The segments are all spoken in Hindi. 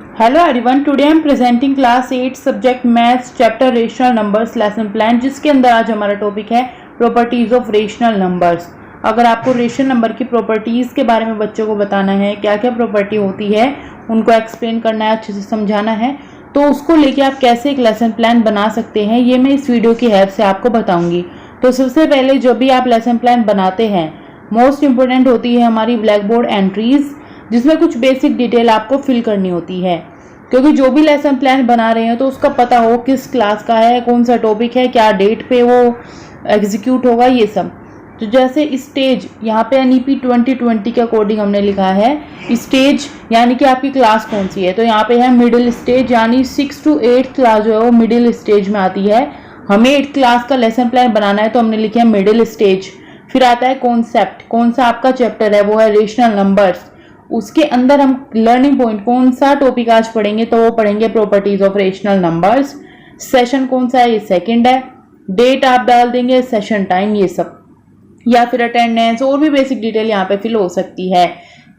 Hello everyone, today I am presenting class 8 subject maths chapter rational numbers lesson plan, जिसके अंदर आज हमारा टॉपिक है प्रॉपर्टीज ऑफ रेशनल नंबर्स। अगर आपको रेशनल नंबर की प्रॉपर्टीज के बारे में बच्चों को बताना है, क्या क्या प्रॉपर्टी होती है उनको एक्सप्लेन करना है, अच्छे से समझाना है, तो उसको लेके आप कैसे एक लेसन प्लान बना सकते हैं, ये मैं इस वीडियो की हेल्प से आपको बताऊंगी। तो सबसे पहले जब भी आप लेसन प्लान बनाते हैं, मोस्ट इंपोर्टेंट होती है हमारी ब्लैक बोर्ड एंट्रीज, जिसमें कुछ बेसिक डिटेल आपको फिल करनी होती है, क्योंकि जो भी लेसन प्लान बना रहे हैं तो उसका पता हो किस क्लास का है, कौन सा टॉपिक है, क्या डेट पे वो एग्जीक्यूट होगा, ये सब। तो जैसे स्टेज यहाँ पे एनईपी 2020 के अकॉर्डिंग हमने लिखा है स्टेज, यानी कि आपकी क्लास कौन सी है। तो यहाँ पे है मिडिल स्टेज, यानी 6 to 8 क्लास जो है वो मिडिल स्टेज में आती है। हमें 8 क्लास का लेसन प्लान बनाना है तो हमने लिखा है मिडिल स्टेज। फिर आता है कॉन्सेप्ट, कौन सा आपका चैप्टर है, वो है रेशनल नंबर्स। उसके अंदर हम लर्निंग पॉइंट, कौन सा टॉपिक आज पढ़ेंगे, तो वो पढ़ेंगे properties of rational numbers. Session कौन सा है, ये सेकंड है। डेट आप डाल देंगे, सेशन टाइम, ये सब, या फिर अटेंडेंस, और भी बेसिक डिटेल यहाँ पे फिल हो सकती है।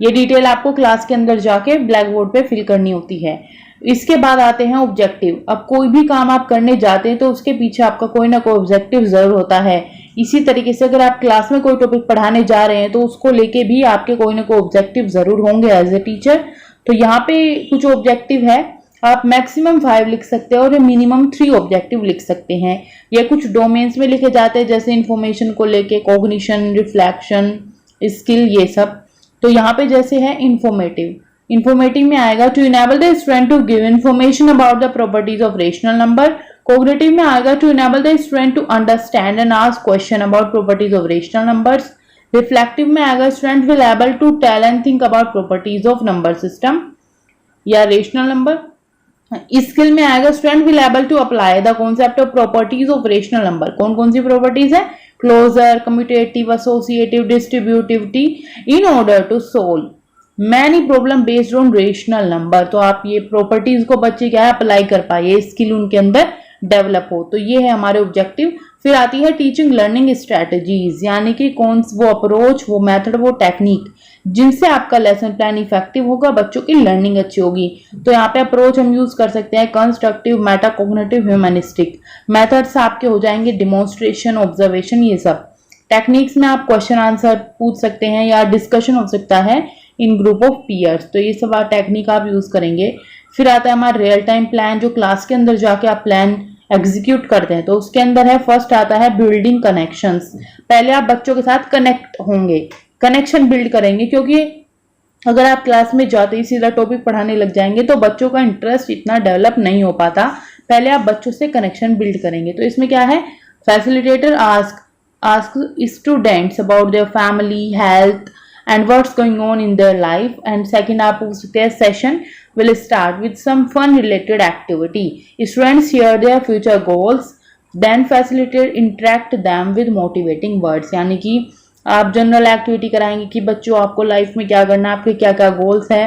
ये डिटेल आपको क्लास के अंदर जाके ब्लैक बोर्ड पे फिल करनी होती है। इसके बाद आते हैं ऑब्जेक्टिव। अब कोई भी काम आप करने जाते हैं तो उसके पीछे आपका कोई ना कोई ऑब्जेक्टिव जरूर होता है। इसी तरीके से अगर आप क्लास में कोई टॉपिक पढ़ाने जा रहे हैं तो उसको लेके भी आपके कोई ना कोई ऑब्जेक्टिव जरूर होंगे एज ए टीचर। तो यहाँ पे कुछ ऑब्जेक्टिव है, आप मैक्सिमम 5 लिख सकते हैं और मिनिमम 3 ऑब्जेक्टिव लिख सकते हैं। ये कुछ डोमेन्स में लिखे जाते हैं, जैसे इंफॉर्मेशन को लेके कॉग्निशन, रिफ्लेक्शन, स्किल, ये सब। तो यहाँ पे जैसे है इंफॉर्मेटिव, इंफॉर्मेटिव में आएगा to enable the student to give information about the properties of rational number. Cognitive में आएगा to enable the student to understand and ask question about properties of rational numbers. Reflective में आएगा student will able to tell and think about properties of number system या रेशनल नंबर। स्किल में आएगा student will able to apply the concept of properties of rational number. कौन कौन सी प्रॉपर्टीज है, closure, commutative, associative, distributivity, in order to solve many problem based on rational number. तो आप ये प्रॉपर्टीज को बच्चे क्या है अप्लाई कर पाए, स्किल उनके अंदर डेवलप हो। तो ये है हमारे ऑब्जेक्टिव। फिर आती है टीचिंग लर्निंग स्ट्रेटजीज, यानी कि कौन वो अप्रोच, वो मेथड, वो टेक्निक जिनसे आपका लेसन प्लान इफेक्टिव होगा, बच्चों की लर्निंग अच्छी होगी। तो यहाँ पे अप्रोच हम यूज कर सकते हैं कंस्ट्रक्टिव, मेटाकोग्निटिव, ह्यूमनिस्टिक। मेथड्स आपके हो जाएंगे डिमॉन्स्ट्रेशन, ऑब्जर्वेशन, ये सब। टेक्निक्स में आप क्वेश्चन आंसर पूछ सकते हैं या डिस्कशन हो सकता है इन ग्रुप ऑफ पीयर्स। तो ये सब टेक्निक आप यूज करेंगे। फिर आता है हमारा रियल टाइम प्लान, जो क्लास के अंदर जाके आप प्लान एग्जीक्यूट करते हैं। तो उसके अंदर है, फर्स्ट आता है बिल्डिंग कनेक्शंस। पहले आप बच्चों के साथ कनेक्ट होंगे, कनेक्शन बिल्ड करेंगे, क्योंकि अगर आप क्लास में जाते ही सीधा टॉपिक पढ़ाने लग जाएंगे तो बच्चों का इंटरेस्ट इतना डेवलप नहीं हो पाता। पहले आप बच्चों से कनेक्शन बिल्ड करेंगे। तो इसमें क्या है, facilitator ask students about their family, health and what's going on in their life. And second, आप पूछ सकते हैं session will start with some fun related activity. Students share their future goals, then facilitate interact them with motivating words. यानी कि आप जनरल एक्टिविटी कराएंगे कि बच्चों आपको लाइफ में क्या करना है, आपके क्या क्या गोल्स हैं,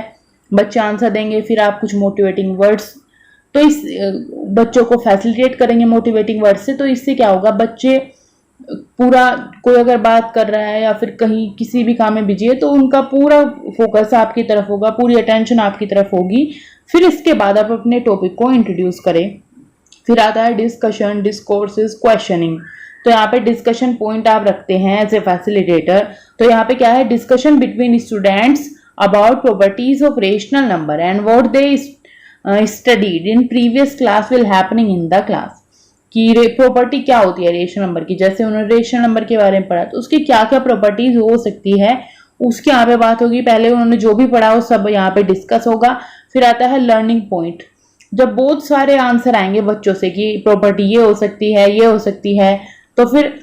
बच्चे आंसर देंगे, फिर आप कुछ मोटिवेटिंग वर्ड्स, तो इस बच्चों को फैसिलिटेट करेंगे मोटिवेटिंग वर्ड से। तो इससे क्या होगा, बच्चे पूरा, कोई अगर बात कर रहा है या फिर कहीं किसी भी काम में बिजी है तो उनका पूरा फोकस आपकी तरफ होगा, पूरी अटेंशन आपकी तरफ होगी। फिर इसके बाद आप अपने टॉपिक को इंट्रोड्यूस करें। फिर आता है डिस्कशन, डिस्कोर्सेस, क्वेश्चनिंग। तो यहाँ पे डिस्कशन पॉइंट आप रखते हैं एज ए फैसिलिटेटर। तो यहाँ पे क्या है, discussion between students about properties of rational number and what they studied in previous class will happening in the class. कि प्रॉपर्टी क्या होती है रेशनल नंबर की, जैसे उन्होंने रेशनल नंबर के बारे में पढ़ा तो उसकी क्या क्या प्रॉपर्टीज हो सकती है, उसके यहाँ पे बात होगी। पहले उन्होंने जो भी पढ़ा वो सब यहाँ पे डिस्कस होगा। फिर आता है लर्निंग पॉइंट, जब बहुत सारे आंसर आएंगे बच्चों से कि प्रॉपर्टी ये हो सकती है, ये हो सकती है, तो फिर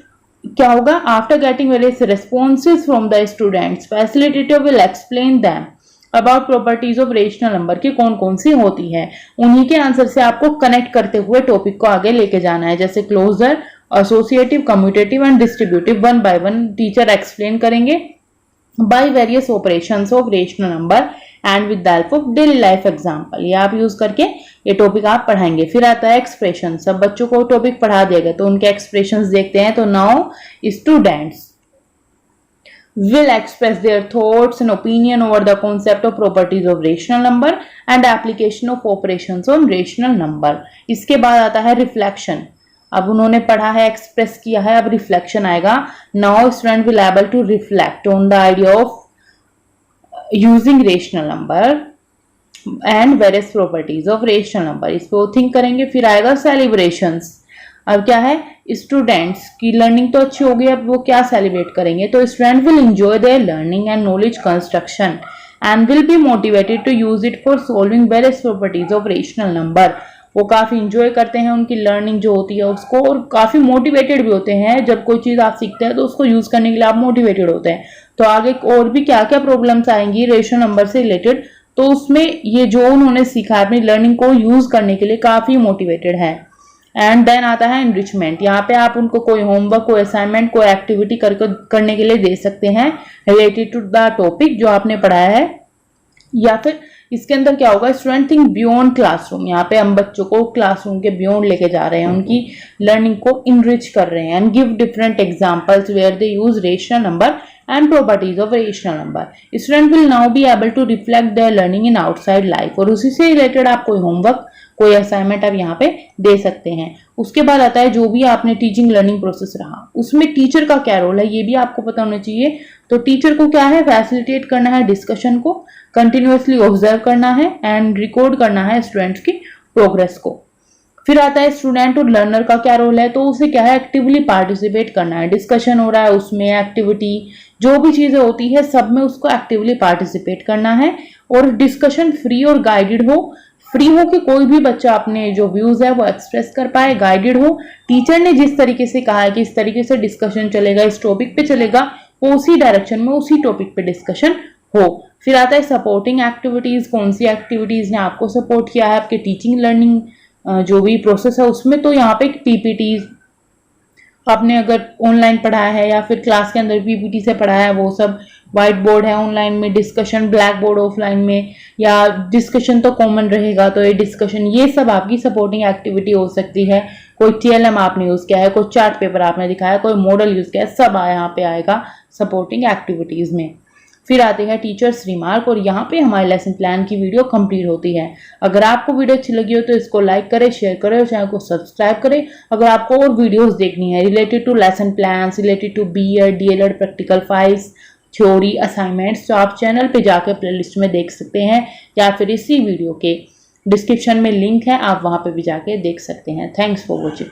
क्या होगा, after getting various responses from the students, facilitator will explain them about properties of rational number की कौन कौन सी होती है। उन्हीं के आंसर से आपको कनेक्ट करते हुए टॉपिक को आगे लेके जाना है, जैसे closure, associative, commutative and distributive. One by one teacher explain करेंगे by various operations of rational number and with the help of daily life example. ये आप यूज करके ये टॉपिक आप पढ़ाएंगे। फिर आता है एक्सप्रेशन। सब बच्चों को टॉपिक पढ़ा देगा तो उनके एक्सप्रेशंस देखते हैं। तो now students will express their thoughts and opinion over the concept of properties of rational number and application of operations on rational number. इसके बाद आता है reflection. अब उन्होंने पढ़ा है, एक्सप्रेस किया है, अब रिफ्लेक्शन आएगा. Now student will able to reflect on the idea of using rational number and various properties of rational number. इस पे वो थिंक करेंगे. फिर आएगा सेलिब्रेशंस. अब क्या है, स्टूडेंट्स की लर्निंग तो अच्छी होगी, अब वो क्या सेलिब्रेट करेंगे. तो student will enjoy their learning and knowledge construction and will be motivated to use it for solving various properties of rational number. वो काफी इंजॉय करते हैं उनकी लर्निंग जो होती है उसको, और काफी मोटिवेटेड भी होते हैं. जब कोई चीज आप सीखते हैं तो उसको यूज करने के लिए आप मोटिवेटेड होते हैं. तो आगे और भी क्या क्या प्रॉब्लम्स आएंगी रेशनल नंबर से रिलेटेड, तो उसमें ये जो उन्होंने सीखा अपनी लर्निंग को यूज करने के लिए काफी मोटिवेटेड है. एंड देन आता है एनरिचमेंट. यहाँ पे आप उनको कोई होमवर्क, कोई असाइनमेंट, कोई एक्टिविटी करने के लिए दे सकते हैं रिलेटेड टू द टॉपिक जो आपने पढ़ाया है. या फिर इसके अंदर क्या होगा, स्टूडेंट थिंक बियॉन्ड क्लासरूम. यहाँ पे हम बच्चों को क्लासरूम के बियॉन्ड लेके जा रहे हैं, उनकी लर्निंग को इनरिच कर रहे हैं. And give different examples where they use rational number and properties of rational number. Student will now be able to reflect their learning in outside life. और उसी से रिलेटेड आप कोई होमवर्क, कोई असाइनमेंट आप यहाँ पे दे सकते हैं. उसके बाद आता है जो भी आपने टीचिंग लर्निंग प्रोसेस रहा उसमें टीचर का क्या रोल है, ये भी आपको पता होना चाहिए. तो टीचर को क्या है, फैसिलिटेट करना है डिस्कशन को, कंटिन्यूअसली ऑब्जर्व करना है एंड रिकॉर्ड करना है स्टूडेंट्स की प्रोग्रेस को. फिर आता है स्टूडेंट और लर्नर का क्या रोल है. तो उसे क्या है, एक्टिवली पार्टिसिपेट करना है. डिस्कशन हो रहा है उसमें, एक्टिविटी जो भी चीजें होती है सब में उसको एक्टिवली पार्टिसिपेट करना है. और डिस्कशन फ्री और गाइडेड हो. फ्री हो कि कोई भी बच्चा अपने जो व्यूज है वो एक्सप्रेस कर पाए. गाइडेड हो, टीचर ने जिस तरीके से कहा है कि इस तरीके से डिस्कशन चलेगा, इस टॉपिक पे चलेगा, वो उसी डायरेक्शन में उसी टॉपिक पे डिस्कशन हो. फिर आता है सपोर्टिंग एक्टिविटीज. कौन सी एक्टिविटीज ने आपको सपोर्ट किया है आपके टीचिंग लर्निंग जो भी प्रोसेस है उसमें. तो यहाँ पे पीपीटीज आपने अगर ऑनलाइन पढ़ाया है या फिर क्लास के अंदर पीपीटी से पढ़ाया है, वो सब. व्हाइट बोर्ड है ऑनलाइन में, डिस्कशन ब्लैक बोर्ड ऑफलाइन में, या डिस्कशन तो कॉमन रहेगा तो ये डिस्कशन, ये सब आपकी सपोर्टिंग एक्टिविटी हो सकती है. कोई टीएलएम आपने यूज किया है, कोई चार्ट पेपर आपने दिखाया, कोई मॉडल यूज किया है, सब यहाँ पे आएगा सपोर्टिंग एक्टिविटीज में. फिर आते हैं टीचर्स रिमार्क. और यहाँ पे हमारे लेसन प्लान की वीडियो कंप्लीट होती है. अगर आपको वीडियो अच्छी लगी हो तो इसको लाइक करें, शेयर करें और चैनल को सब्सक्राइब करें. अगर आपको और वीडियोस देखनी है related to lesson plan, related to BEd, DElEd practical files, theory, assignments, तो आप चैनल पे जाकर प्लेलिस्ट में देख सकते हैं, या फिर इसी वीडियो के डिस्क्रिप्शन में लिंक है, आप वहां पे भी जाके देख सकते हैं. Thanks for watching.